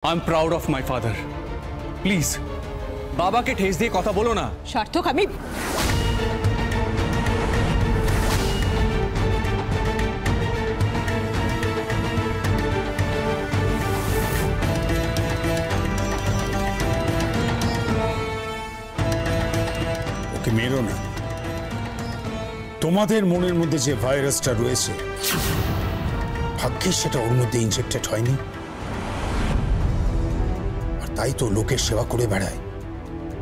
I am proud of my father. Please बाबा के ठेस दिए कथा बोलो ना। सार्थक আমি ওকে মেরো না। তোমাদের মনের মধ্যে যে ভাইরাসটা রয়েছে ভাগ্যে সেটা ওর মধ্যে ইনজেক্টেড হয়নি, আর তাই তো লোকের সেবা করে বেড়ায়,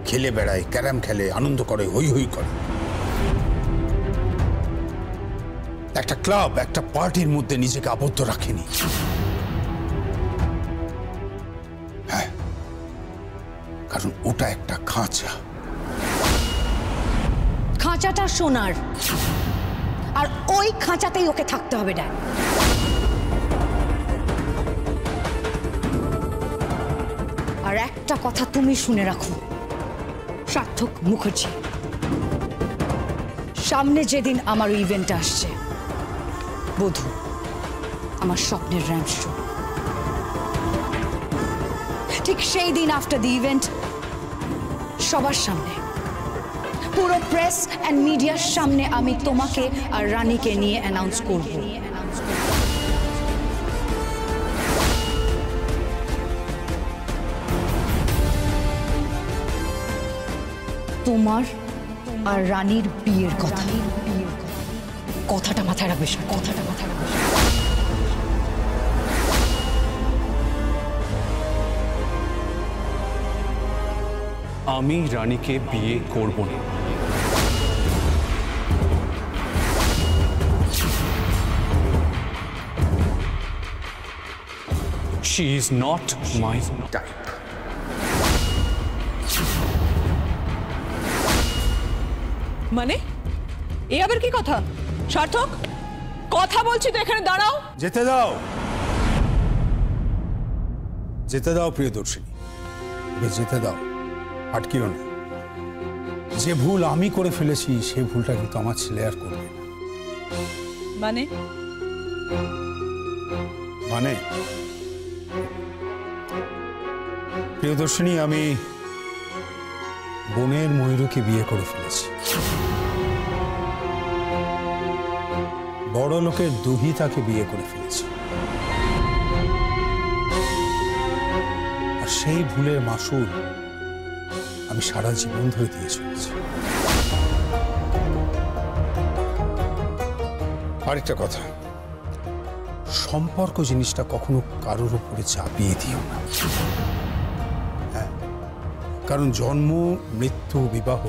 খেলে বেড়ায়, ক্যারাম খেলে, আনন্দ করে, হই হই করে। একটা ক্লাব, একটা পার্টির মধ্যে নিজেকে আবদ্ধ রাখেনি। হ্যাঁ, কারণ ওটা একটা খাঁচা। খাঁচাটা সোনার, আর ওই খাঁচাতেই ওকে থাকতে হবে। ড্যাড, আর একটা কথা তুমি শুনে রাখো সার্থক মুখার্জি, সামনে যেদিন আমার ইভেন্ট আসছে, বধূ, আমার স্বপ্নের র্যাম্প শো, ঠিক সেই দিন আফটার দি ইভেন্ট সবার সামনে, পুরো প্রেস এন্ড মিডিয়ার সামনে আমি তোমাকে আর রানীকে নিয়ে অ্যানাউন্স করব। তোমার আর রানীর বিয়ের কথা। কথাটা মাথায় রাখবে, কথাটা মাথায় রাখবে। আমি রানীকে বিয়ে করব না। She is not my type. মানে এ আবার কি কথা? সার্থক, কথা বলছি তো, এখানে দাঁড়াও। যেতে দাও, যেতে দাও প্রিয়দর্শিনী, যেতে দাও, আটকিও না। যে ভুল আমি করে ফেলেছি সেই ভুলটা কিন্তু আমার ছেলে আর করবে না। মানে মানে প্রিয়দর্শিনী, আমি বোনের ময়ূরকে বিয়ে করে ফেলেছি। বড় লোকের দুহিতাকে বিয়ে করে ফেলেছি, আর সেই ভুলের মাসুল আমি সারা জীবন ধরে দিয়ে চলেছি। আরেকটা কথা, সম্পর্ক জিনিসটা কখনো কারোর উপরে চাপিয়ে দিও না। হ্যাঁ, কারণ জন্ম, মৃত্যু, বিবাহ